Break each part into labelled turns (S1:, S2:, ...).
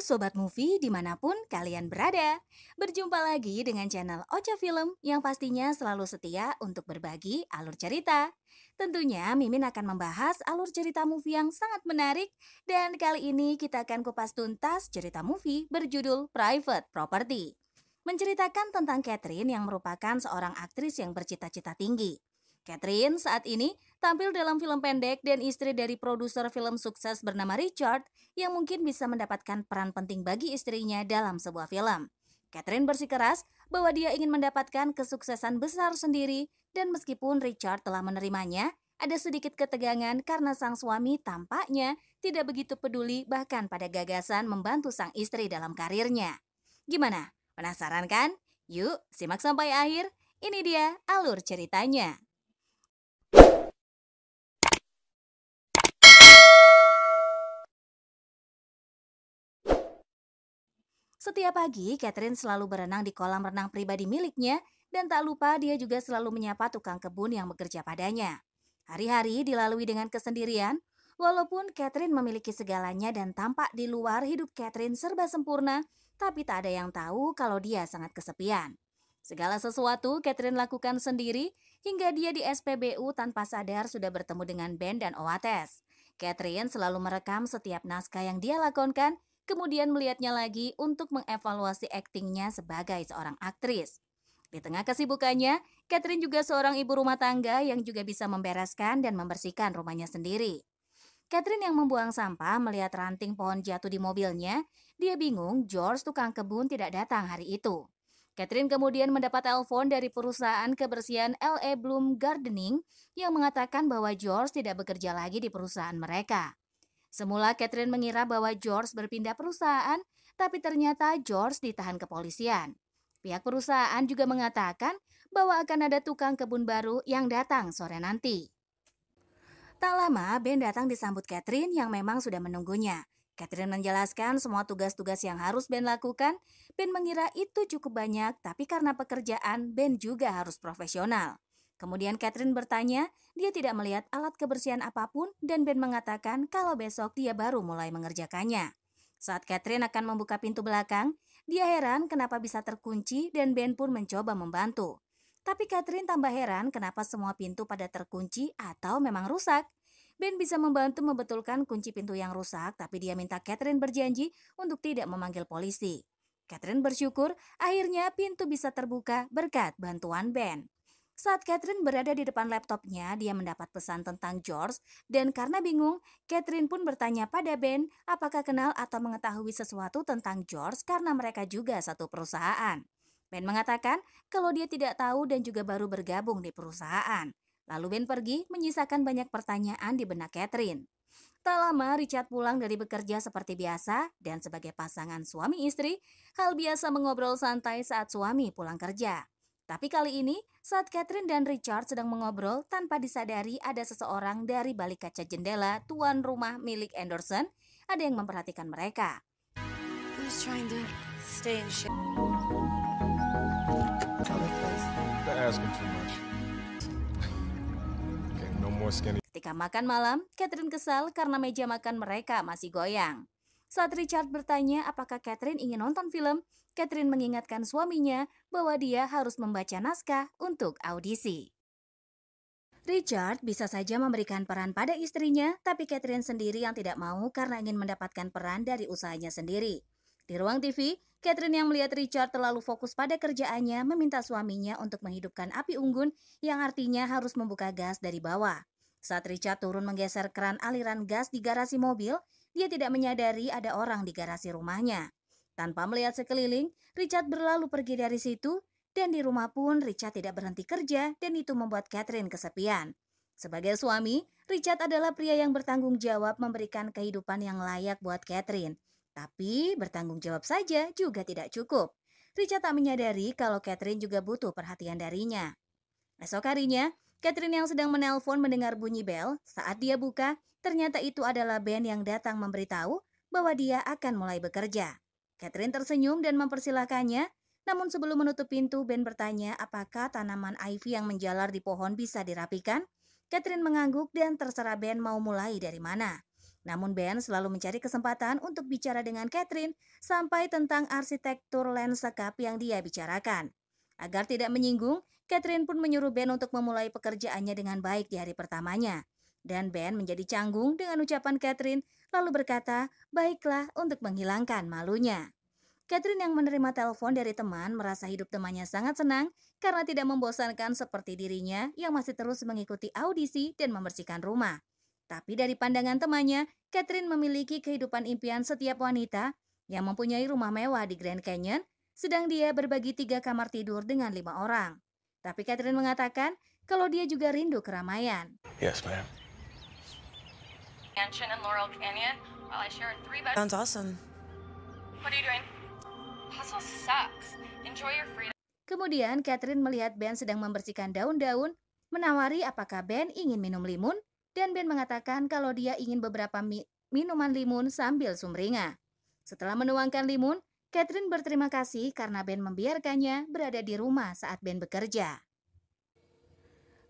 S1: Sobat Movie dimanapun kalian berada. Berjumpa lagi dengan channel Ocha Film yang pastinya selalu setia untuk berbagi alur cerita. Tentunya Mimin akan membahas alur cerita movie yang sangat menarik. Dan kali ini kita akan kupas tuntas cerita movie berjudul Private Property. Menceritakan tentang Catherine yang merupakan seorang aktris yang bercita-cita tinggi. Catherine saat ini tampil dalam film pendek dan istri dari produser film sukses bernama Richard yang mungkin bisa mendapatkan peran penting bagi istrinya dalam sebuah film. Catherine bersikeras bahwa dia ingin mendapatkan kesuksesan besar sendiri dan meskipun Richard telah menerimanya, ada sedikit ketegangan karena sang suami tampaknya tidak begitu peduli bahkan pada gagasan membantu sang istri dalam karirnya. Gimana? Penasaran kan? Yuk, simak sampai akhir. Ini dia alur ceritanya. Setiap pagi, Catherine selalu berenang di kolam renang pribadi miliknya dan tak lupa dia juga selalu menyapa tukang kebun yang bekerja padanya. Hari-hari dilalui dengan kesendirian, walaupun Catherine memiliki segalanya dan tampak di luar hidup Catherine serba sempurna, tapi tak ada yang tahu kalau dia sangat kesepian. Segala sesuatu Catherine lakukan sendiri hingga dia di SPBU tanpa sadar sudah bertemu dengan Ben dan Oates. Catherine selalu merekam setiap naskah yang dia lakonkan kemudian melihatnya lagi untuk mengevaluasi aktingnya sebagai seorang aktris. Di tengah kesibukannya, Catherine juga seorang ibu rumah tangga yang juga bisa membereskan dan membersihkan rumahnya sendiri. Catherine yang membuang sampah melihat ranting pohon jatuh di mobilnya, dia bingung George tukang kebun tidak datang hari itu. Catherine kemudian mendapat telepon dari perusahaan kebersihan LA Bloom Gardening yang mengatakan bahwa George tidak bekerja lagi di perusahaan mereka. Semula Catherine mengira bahwa George berpindah perusahaan, tapi ternyata George ditahan kepolisian. Pihak perusahaan juga mengatakan bahwa akan ada tukang kebun baru yang datang sore nanti. Tak lama, Ben datang disambut Catherine yang memang sudah menunggunya. Catherine menjelaskan semua tugas-tugas yang harus Ben lakukan. Ben mengira itu cukup banyak, tapi karena pekerjaan, Ben juga harus profesional. Kemudian Catherine bertanya, dia tidak melihat alat kebersihan apapun dan Ben mengatakan kalau besok dia baru mulai mengerjakannya. Saat Catherine akan membuka pintu belakang, dia heran kenapa bisa terkunci dan Ben pun mencoba membantu. Tapi Catherine tambah heran kenapa semua pintu pada terkunci atau memang rusak. Ben bisa membantu membetulkan kunci pintu yang rusak, tapi dia minta Catherine berjanji untuk tidak memanggil polisi. Catherine bersyukur akhirnya pintu bisa terbuka berkat bantuan Ben. Saat Catherine berada di depan laptopnya, dia mendapat pesan tentang George dan karena bingung, Catherine pun bertanya pada Ben apakah kenal atau mengetahui sesuatu tentang George karena mereka juga satu perusahaan. Ben mengatakan kalau dia tidak tahu dan juga baru bergabung di perusahaan. Lalu Ben pergi menyisakan banyak pertanyaan di benak Catherine. Tak lama Richard pulang dari bekerja seperti biasa dan sebagai pasangan suami istri, hal biasa mengobrol santai saat suami pulang kerja. Tapi kali ini, saat Catherine dan Richard sedang mengobrol tanpa disadari ada seseorang dari balik kaca jendela tuan rumah milik Anderson, ada yang memperhatikan mereka.
S2: I'm just trying to stay in shape.
S3: They're asking too much. Okay, no more skinny.
S1: Ketika makan malam, Catherine kesal karena meja makan mereka masih goyang. Saat Richard bertanya apakah Catherine ingin nonton film, Catherine mengingatkan suaminya bahwa dia harus membaca naskah untuk audisi. Richard bisa saja memberikan peran pada istrinya, tapi Catherine sendiri yang tidak mau karena ingin mendapatkan peran dari usahanya sendiri. Di ruang TV, Catherine yang melihat Richard terlalu fokus pada kerjaannya meminta suaminya untuk menghidupkan api unggun yang artinya harus membuka gas dari bawah. Saat Richard turun menggeser keran aliran gas di garasi mobil, dia tidak menyadari ada orang di garasi rumahnya. Tanpa melihat sekeliling, Richard berlalu pergi dari situ dan di rumah pun Richard tidak berhenti kerja dan itu membuat Catherine kesepian. Sebagai suami, Richard adalah pria yang bertanggung jawab memberikan kehidupan yang layak buat Catherine. Tapi bertanggung jawab saja juga tidak cukup. Richard tak menyadari kalau Catherine juga butuh perhatian darinya. Esok harinya, Catherine yang sedang menelpon mendengar bunyi bel. Saat dia buka, ternyata itu adalah Ben yang datang memberitahu bahwa dia akan mulai bekerja. Catherine tersenyum dan mempersilahkannya. Namun sebelum menutup pintu, Ben bertanya apakah tanaman ivy yang menjalar di pohon bisa dirapikan. Catherine mengangguk dan terserah Ben mau mulai dari mana. Namun Ben selalu mencari kesempatan untuk bicara dengan Catherine sampai tentang arsitektur lensa cup yang dia bicarakan. Agar tidak menyinggung, Catherine pun menyuruh Ben untuk memulai pekerjaannya dengan baik di hari pertamanya. Dan Ben menjadi canggung dengan ucapan Catherine, lalu berkata, baiklah untuk menghilangkan malunya. Catherine yang menerima telepon dari teman merasa hidup temannya sangat senang karena tidak membosankan seperti dirinya yang masih terus mengikuti audisi dan membersihkan rumah. Tapi dari pandangan temannya, Catherine memiliki kehidupan impian setiap wanita yang mempunyai rumah mewah di Grand Canyon, sedang dia berbagi 3 kamar tidur dengan 5 orang. Tapi Catherine mengatakan kalau dia juga rindu keramaian.
S3: Yes, ma'am.
S4: Mansion in Laurel Canyon while I share a 3-bed.
S2: Sounds awesome.
S4: What are you doing? Hustle sucks. Enjoy your freedom.
S1: Kemudian Catherine melihat Ben sedang membersihkan daun-daun, menawari apakah Ben ingin minum limun, dan Ben mengatakan kalau dia ingin beberapa minuman limun sambil sumringah. Setelah menuangkan limun, Catherine berterima kasih karena Ben membiarkannya berada di rumah saat Ben bekerja.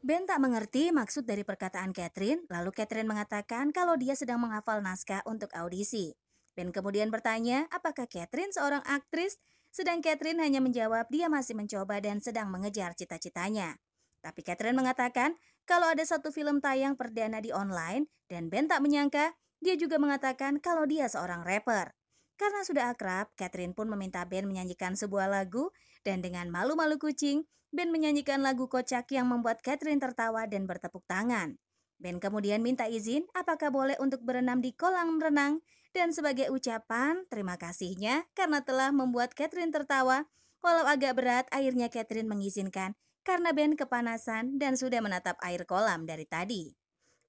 S1: Ben tak mengerti maksud dari perkataan Catherine, lalu Catherine mengatakan kalau dia sedang menghafal naskah untuk audisi. Ben kemudian bertanya apakah Catherine seorang aktris, sedang Catherine hanya menjawab dia masih mencoba dan sedang mengejar cita-citanya. Tapi Catherine mengatakan kalau ada satu film tayang perdana di online, dan Ben tak menyangka dia juga mengatakan kalau dia seorang rapper. Karena sudah akrab, Catherine pun meminta Ben menyanyikan sebuah lagu, dan dengan malu-malu kucing, Ben menyanyikan lagu kocak yang membuat Catherine tertawa dan bertepuk tangan. Ben kemudian minta izin apakah boleh untuk berenam di kolam renang, dan sebagai ucapan terima kasihnya karena telah membuat Catherine tertawa, walau agak berat akhirnya Catherine mengizinkan karena Ben kepanasan dan sudah menatap air kolam dari tadi.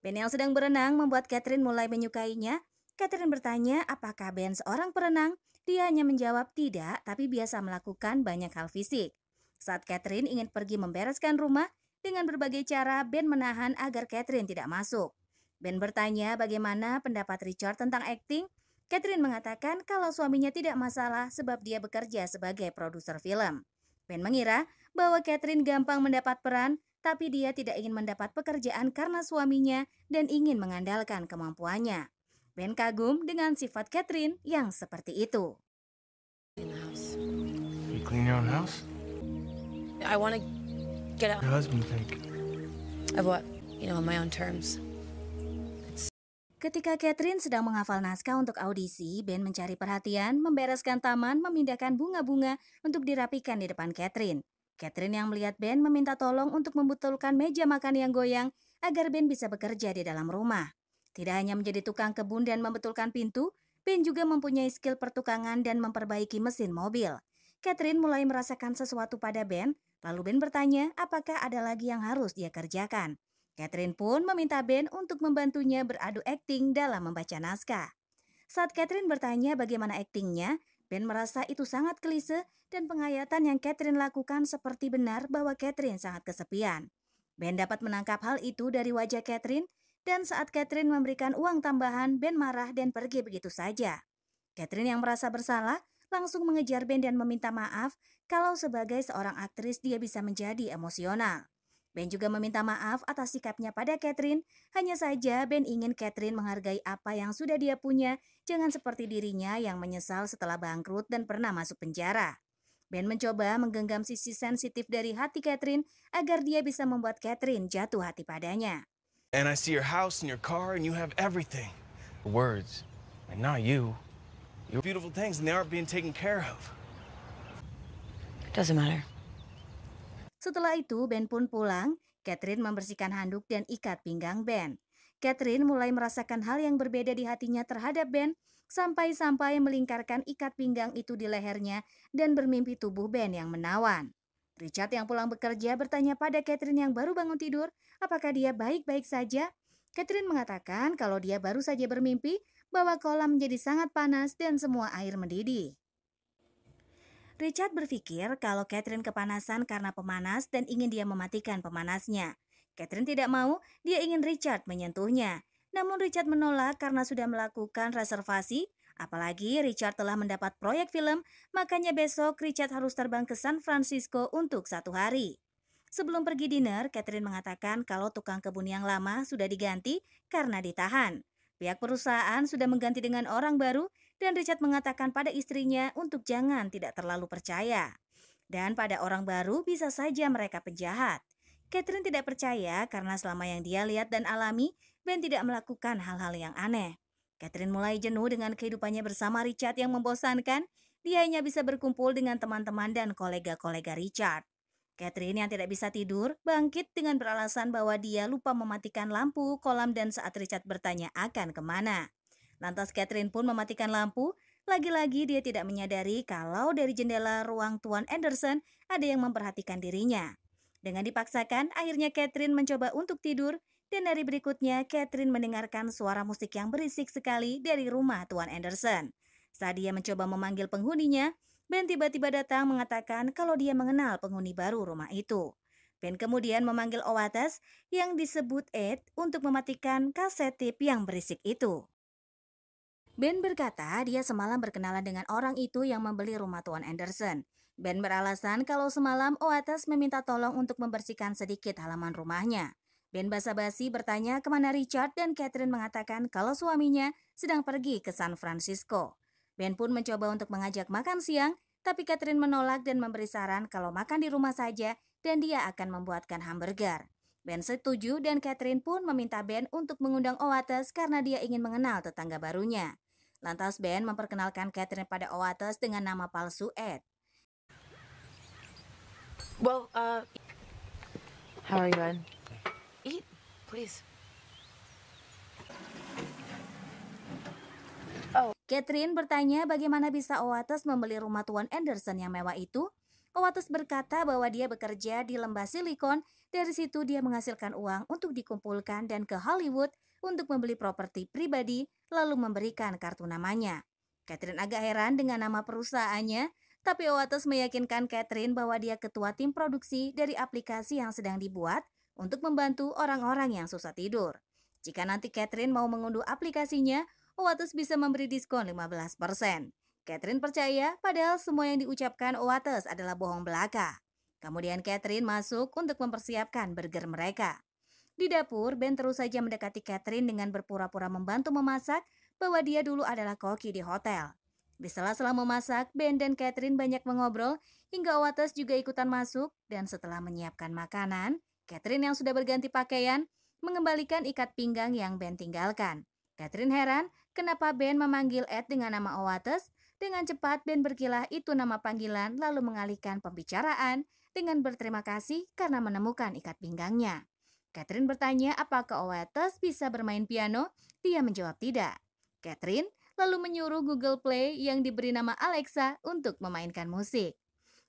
S1: Ben yang sedang berenang membuat Catherine mulai menyukainya. Catherine bertanya apakah Ben seorang perenang. Dia hanya menjawab tidak, tapi biasa melakukan banyak hal fisik. Saat Catherine ingin pergi membereskan rumah, dengan berbagai cara Ben menahan agar Catherine tidak masuk. Ben bertanya bagaimana pendapat Richard tentang akting. Catherine mengatakan kalau suaminya tidak masalah sebab dia bekerja sebagai produser film. Ben mengira bahwa Catherine gampang mendapat peran, tapi dia tidak ingin mendapat pekerjaan karena suaminya dan ingin mengandalkan kemampuannya. Ben kagum dengan sifat Catherine yang seperti itu.
S2: In the house.
S3: You clean your own house?
S2: I want to get out
S3: Your husband think?
S2: of what, on my own terms.
S1: Ketika Catherine sedang menghafal naskah untuk audisi, Ben mencari perhatian, membereskan taman, memindahkan bunga-bunga untuk dirapikan di depan Catherine. Catherine yang melihat Ben meminta tolong untuk membetulkan meja makan yang goyang agar Ben bisa bekerja di dalam rumah. Tidak hanya menjadi tukang kebun dan membetulkan pintu, Ben juga mempunyai skill pertukangan dan memperbaiki mesin mobil. Catherine mulai merasakan sesuatu pada Ben, lalu Ben bertanya apakah ada lagi yang harus dia kerjakan. Catherine pun meminta Ben untuk membantunya beradu akting dalam membaca naskah. Saat Catherine bertanya bagaimana aktingnya, Ben merasa itu sangat klise dan penghayatan yang Catherine lakukan seperti benar bahwa Catherine sangat kesepian. Ben dapat menangkap hal itu dari wajah Catherine, dan saat Catherine memberikan uang tambahan, Ben marah dan pergi begitu saja. Catherine yang merasa bersalah langsung mengejar Ben dan meminta maaf kalau sebagai seorang aktris dia bisa menjadi emosional. Ben juga meminta maaf atas sikapnya pada Catherine, hanya saja Ben ingin Catherine menghargai apa yang sudah dia punya, jangan seperti dirinya yang menyesal setelah bangkrut dan pernah masuk penjara. Ben mencoba menggenggam sisi sensitif dari hati Catherine agar dia bisa membuat Catherine jatuh hati padanya.
S5: And I see your house and your car and you have everything. The words, and not you. You're beautiful things and they aren't being taken care of.
S2: Doesn't matter.
S1: Setelah itu Ben pun pulang. Catherine membersihkan handuk dan ikat pinggang Ben. Catherine mulai merasakan hal yang berbeda di hatinya terhadap Ben, sampai-sampai melingkarkan ikat pinggang itu di lehernya dan bermimpi tubuh Ben yang menawan. Richard yang pulang bekerja bertanya pada Catherine yang baru bangun tidur, apakah dia baik-baik saja? Catherine mengatakan kalau dia baru saja bermimpi bahwa kolam menjadi sangat panas dan semua air mendidih. Richard berpikir kalau Catherine kepanasan karena pemanas dan ingin dia mematikan pemanasnya. Catherine tidak mau, dia ingin Richard menyentuhnya. Namun Richard menolak karena sudah melakukan reservasi. Apalagi Richard telah mendapat proyek film, makanya besok Richard harus terbang ke San Francisco untuk 1 hari. Sebelum pergi dinner, Catherine mengatakan kalau tukang kebun yang lama sudah diganti karena ditahan. Pihak perusahaan sudah mengganti dengan orang baru dan Richard mengatakan pada istrinya untuk jangan tidak terlalu percaya. Dan pada orang baru bisa saja mereka penjahat. Catherine tidak percaya karena selama yang dia lihat dan alami, Ben tidak melakukan hal-hal yang aneh. Catherine mulai jenuh dengan kehidupannya bersama Richard yang membosankan. Dia hanya bisa berkumpul dengan teman-teman dan kolega-kolega Richard. Catherine yang tidak bisa tidur bangkit dengan beralasan bahwa dia lupa mematikan lampu kolam dan saat Richard bertanya akan kemana. Lantas Catherine pun mematikan lampu. Lagi-lagi dia tidak menyadari kalau dari jendela ruang Tuan Anderson ada yang memperhatikan dirinya. Dengan dipaksakan, akhirnya Catherine mencoba untuk tidur dan hari berikutnya Catherine mendengarkan suara musik yang berisik sekali dari rumah Tuan Anderson. Saat dia mencoba memanggil penghuninya, Ben tiba-tiba datang mengatakan kalau dia mengenal penghuni baru rumah itu. Ben kemudian memanggil Oates yang disebut Ed untuk mematikan kaset tip yang berisik itu. Ben berkata dia semalam berkenalan dengan orang itu yang membeli rumah Tuan Anderson. Ben beralasan kalau semalam Oates meminta tolong untuk membersihkan sedikit halaman rumahnya. Ben basa-basi bertanya kemana Richard dan Catherine mengatakan kalau suaminya sedang pergi ke San Francisco. Ben pun mencoba untuk mengajak makan siang, tapi Catherine menolak dan memberi saran kalau makan di rumah saja dan dia akan membuatkan hamburger. Ben setuju dan Catherine pun meminta Ben untuk mengundang Oates karena dia ingin mengenal tetangga barunya. Lantas Ben memperkenalkan Catherine pada Oates dengan nama palsu Ed.
S2: Well, how are you, Ed? Eat, please.
S1: Catherine bertanya bagaimana bisa Oates membeli rumah Tuan Anderson yang mewah itu. Oates berkata bahwa dia bekerja di lembah silikon, dari situ dia menghasilkan uang untuk dikumpulkan dan ke Hollywood untuk membeli properti pribadi lalu memberikan kartu namanya. Catherine agak heran dengan nama perusahaannya, tapi Oates meyakinkan Catherine bahwa dia ketua tim produksi dari aplikasi yang sedang dibuat untuk membantu orang-orang yang susah tidur. Jika nanti Catherine mau mengunduh aplikasinya, Oates bisa memberi diskon 15%. Catherine percaya padahal semua yang diucapkan Oates adalah bohong belaka. Kemudian Catherine masuk untuk mempersiapkan burger mereka. Di dapur, Ben terus saja mendekati Catherine dengan berpura-pura membantu memasak bahwa dia dulu adalah koki di hotel. Di sela-sela memasak, Ben dan Catherine banyak mengobrol hingga Oates juga ikutan masuk dan setelah menyiapkan makanan, Catherine yang sudah berganti pakaian mengembalikan ikat pinggang yang Ben tinggalkan. Catherine heran kenapa Ben memanggil Ed dengan nama Oates. Dengan cepat Ben berkilah itu nama panggilan lalu mengalihkan pembicaraan dengan berterima kasih karena menemukan ikat pinggangnya. Catherine bertanya apakah Oates bisa bermain piano. Dia menjawab tidak. Catherine lalu menyuruh Google Play yang diberi nama Alexa untuk memainkan musik.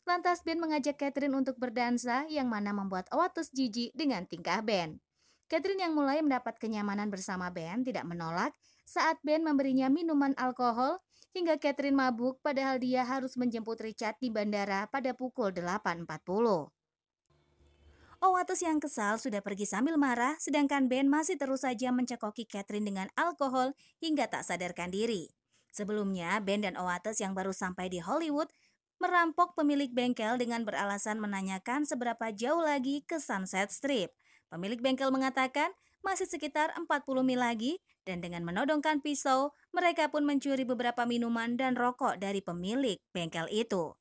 S1: Lantas Ben mengajak Catherine untuk berdansa yang mana membuat Oates jijik dengan tingkah Ben. Catherine yang mulai mendapat kenyamanan bersama Ben tidak menolak saat Ben memberinya minuman alkohol hingga Catherine mabuk padahal dia harus menjemput Richard di bandara pada pukul 8.40. Oates yang kesal sudah pergi sambil marah sedangkan Ben masih terus saja mencekoki Catherine dengan alkohol hingga tak sadarkan diri. Sebelumnya Ben dan Oates yang baru sampai di Hollywood merampok pemilik bengkel dengan beralasan menanyakan seberapa jauh lagi ke Sunset Strip. Pemilik bengkel mengatakan masih sekitar 40 mil lagi dan dengan menodongkan pisau, mereka pun mencuri beberapa minuman dan rokok dari pemilik bengkel itu.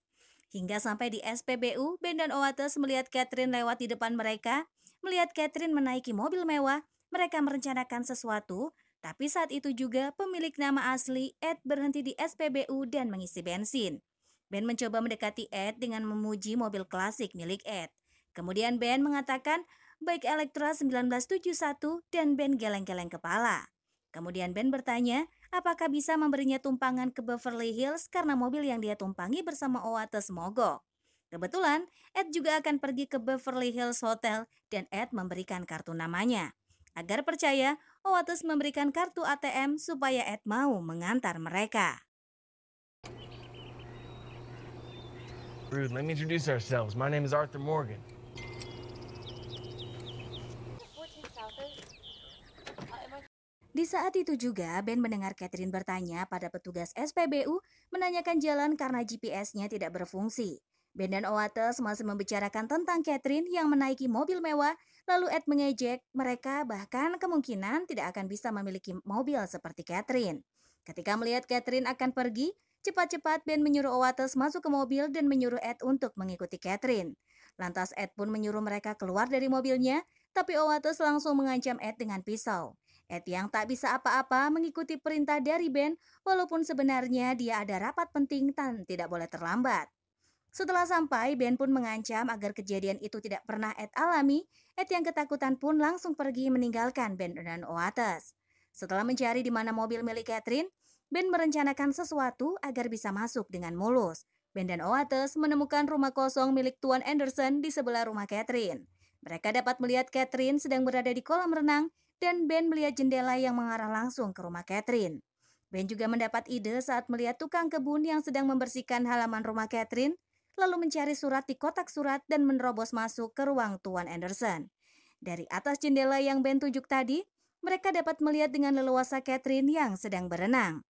S1: Hingga sampai di SPBU, Ben dan Oates melihat Catherine lewat di depan mereka. Melihat Catherine menaiki mobil mewah, mereka merencanakan sesuatu, tapi saat itu juga pemilik nama asli Ed berhenti di SPBU dan mengisi bensin. Ben mencoba mendekati Ed dengan memuji mobil klasik milik Ed. Kemudian Ben mengatakan baik Electra 1971 dan Ben geleng-geleng kepala. Kemudian Ben bertanya apakah bisa memberinya tumpangan ke Beverly Hills karena mobil yang dia tumpangi bersama Oates mogok. Kebetulan Ed juga akan pergi ke Beverly Hills Hotel dan Ed memberikan kartu namanya. Agar percaya, Oates memberikan kartu ATM supaya Ed mau mengantar mereka.
S5: Rude, let me introduce ourselves. My name is Arthur Morgan.
S1: Di saat itu juga, Ben mendengar Catherine bertanya pada petugas SPBU menanyakan jalan karena GPS-nya tidak berfungsi. Ben dan Oates masih membicarakan tentang Catherine yang menaiki mobil mewah, lalu Ed mengejek mereka bahkan kemungkinan tidak akan bisa memiliki mobil seperti Catherine. Ketika melihat Catherine akan pergi, cepat-cepat Ben menyuruh Oates masuk ke mobil dan menyuruh Ed untuk mengikuti Catherine. Lantas Ed pun menyuruh mereka keluar dari mobilnya, tapi Oates langsung mengancam Ed dengan pisau. Ed yang tak bisa apa-apa mengikuti perintah dari Ben, walaupun sebenarnya dia ada rapat penting dan tidak boleh terlambat. Setelah sampai, Ben pun mengancam agar kejadian itu tidak pernah Ed alami. Ed yang ketakutan pun langsung pergi meninggalkan Ben dan Oates. Setelah mencari di mana mobil milik Catherine, Ben merencanakan sesuatu agar bisa masuk dengan mulus. Ben dan Oates menemukan rumah kosong milik Tuan Anderson di sebelah rumah Catherine. Mereka dapat melihat Catherine sedang berada di kolam renang dan Ben melihat jendela yang mengarah langsung ke rumah Catherine. Ben juga mendapat ide saat melihat tukang kebun yang sedang membersihkan halaman rumah Catherine, lalu mencari surat di kotak surat dan menerobos masuk ke ruang Tuan Anderson. Dari atas jendela yang Ben tunjuk tadi, mereka dapat melihat dengan leluasa Catherine yang sedang berenang.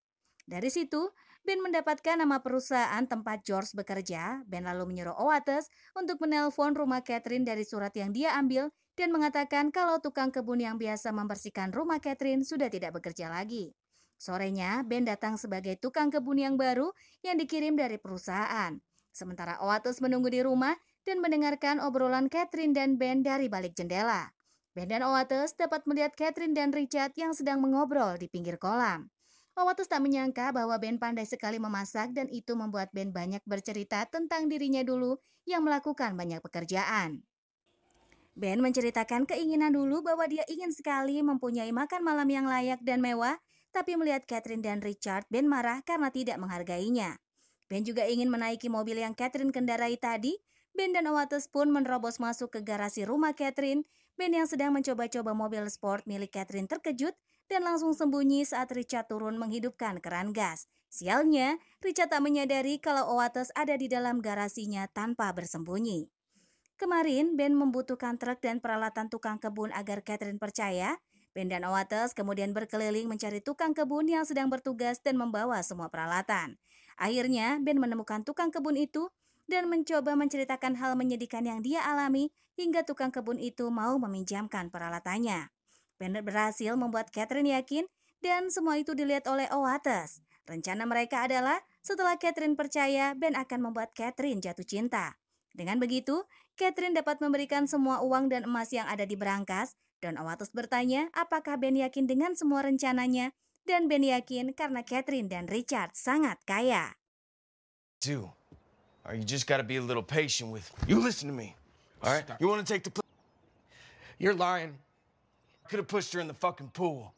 S1: Dari situ, Ben mendapatkan nama perusahaan tempat George bekerja. Ben lalu menyuruh Oates untuk menelpon rumah Catherine dari surat yang dia ambil dan mengatakan kalau tukang kebun yang biasa membersihkan rumah Catherine sudah tidak bekerja lagi. Sorenya, Ben datang sebagai tukang kebun yang baru yang dikirim dari perusahaan. Sementara Oates menunggu di rumah dan mendengarkan obrolan Catherine dan Ben dari balik jendela. Ben dan Oates dapat melihat Catherine dan Richard yang sedang mengobrol di pinggir kolam. Oates tak menyangka bahwa Ben pandai sekali memasak dan itu membuat Ben banyak bercerita tentang dirinya dulu yang melakukan banyak pekerjaan. Ben menceritakan keinginan dulu bahwa dia ingin sekali mempunyai makan malam yang layak dan mewah, tapi melihat Catherine dan Richard, Ben marah karena tidak menghargainya. Ben juga ingin menaiki mobil yang Catherine kendarai tadi. Ben dan Oates pun menerobos masuk ke garasi rumah Catherine. Ben yang sedang mencoba-coba mobil sport milik Catherine terkejut dan langsung sembunyi saat Richard turun menghidupkan keran gas. Sialnya, Richard tak menyadari kalau Oates ada di dalam garasinya tanpa bersembunyi. Kemarin, Ben membutuhkan truk dan peralatan tukang kebun agar Catherine percaya. Ben dan Oates kemudian berkeliling mencari tukang kebun yang sedang bertugas dan membawa semua peralatan. Akhirnya, Ben menemukan tukang kebun itu dan mencoba menceritakan hal menyedihkan yang dia alami hingga tukang kebun itu mau meminjamkan peralatannya. Ben berhasil membuat Catherine yakin dan semua itu dilihat oleh Oates. Rencana mereka adalah setelah Catherine percaya, Ben akan membuat Catherine jatuh cinta. Dengan begitu, Catherine dapat memberikan semua uang dan emas yang ada di berangkas dan Oates bertanya apakah Ben yakin dengan semua rencananya. Dan Ben yakin karena Catherine dan Richard sangat kaya.
S5: Do. Or you just gotta be a little patient with me. You listen to me. All right? You wanna take the...
S3: You're lying.
S5: Could have pushed her in the fucking pool.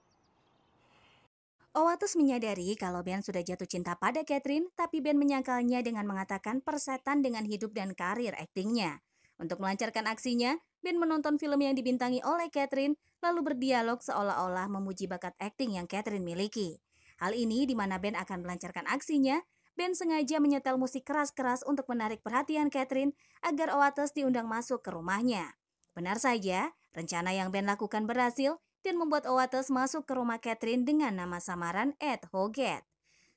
S1: Oates menyadari kalau Ben sudah jatuh cinta pada Catherine, tapi Ben menyangkalnya dengan mengatakan persetan dengan hidup dan karir aktingnya. Untuk melancarkan aksinya, Ben menonton film yang dibintangi oleh Catherine, lalu berdialog seolah-olah memuji bakat akting yang Catherine miliki. Hal ini di mana Ben akan melancarkan aksinya, Ben sengaja menyetel musik keras-keras untuk menarik perhatian Catherine agar Oates diundang masuk ke rumahnya. Benar saja, rencana yang Ben lakukan berhasil dan membuat Oates masuk ke rumah Catherine dengan nama samaran Ed Hoggett.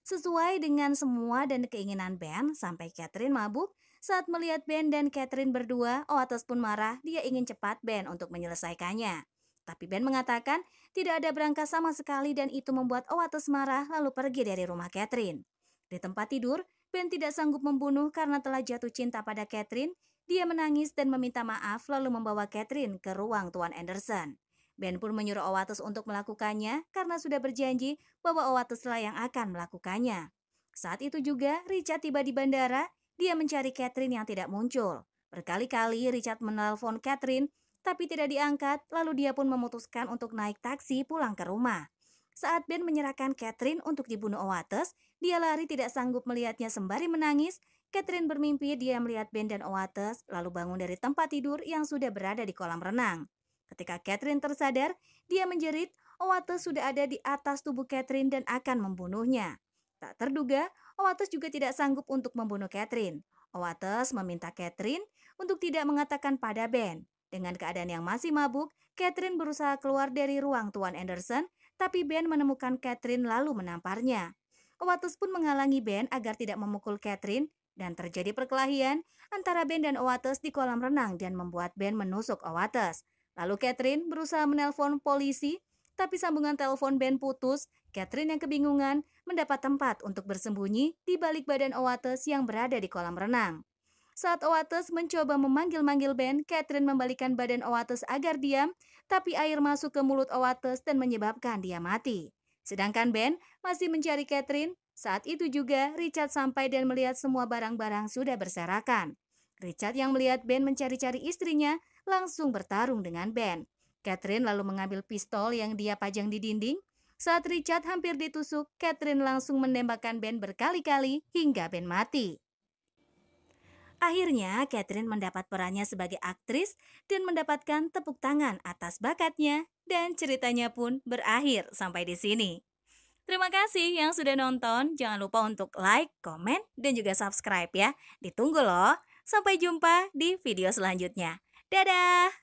S1: Sesuai dengan semua dan keinginan Ben, sampai Catherine mabuk. Saat melihat Ben dan Catherine berdua, Oates pun marah, dia ingin cepat Ben untuk menyelesaikannya. Tapi Ben mengatakan tidak ada berangkas sama sekali dan itu membuat Oates marah lalu pergi dari rumah Catherine. Di tempat tidur, Ben tidak sanggup membunuh karena telah jatuh cinta pada Catherine. Dia menangis dan meminta maaf lalu membawa Catherine ke ruang Tuan Anderson. Ben pun menyuruh Oates untuk melakukannya karena sudah berjanji bahwa Oates lah yang akan melakukannya. Saat itu juga Richard tiba di bandara. Dia mencari Catherine yang tidak muncul. Berkali-kali Richard menelpon Catherine, tapi tidak diangkat, lalu dia pun memutuskan untuk naik taksi pulang ke rumah. Saat Ben menyerahkan Catherine untuk dibunuh Oates, dia lari tidak sanggup melihatnya sembari menangis. Catherine bermimpi dia melihat Ben dan Oates, lalu bangun dari tempat tidur yang sudah berada di kolam renang. Ketika Catherine tersadar, dia menjerit, Oates sudah ada di atas tubuh Catherine dan akan membunuhnya. Tak terduga, Oates juga tidak sanggup untuk membunuh Catherine. Oates meminta Catherine untuk tidak mengatakan pada Ben. Dengan keadaan yang masih mabuk, Catherine berusaha keluar dari ruang Tuan Anderson, tapi Ben menemukan Catherine lalu menamparnya. Oates pun menghalangi Ben agar tidak memukul Catherine. dan terjadi perkelahian antara Ben dan Oates di kolam renang dan membuat Ben menusuk Oates. Lalu Catherine berusaha menelpon polisi, tapi sambungan telepon Ben putus. Catherine yang kebingungan mendapat tempat untuk bersembunyi di balik badan Oates yang berada di kolam renang. Saat Oates mencoba memanggil-manggil Ben, Catherine membalikan badan Oates agar diam, tapi air masuk ke mulut Oates dan menyebabkan dia mati. Sedangkan Ben masih mencari Catherine. Saat itu juga Richard sampai dan melihat semua barang-barang sudah berserakan. Richard yang melihat Ben mencari-cari istrinya langsung bertarung dengan Ben. Catherine lalu mengambil pistol yang dia pajang di dinding. Saat Richard hampir ditusuk, Catherine langsung menembakkan Ben berkali-kali hingga Ben mati. Akhirnya, Catherine mendapat perannya sebagai aktris dan mendapatkan tepuk tangan atas bakatnya, dan ceritanya pun berakhir sampai di sini. Terima kasih yang sudah nonton. Jangan lupa untuk like, komen, dan juga subscribe ya. Ditunggu loh. Sampai jumpa di video selanjutnya. Dadah!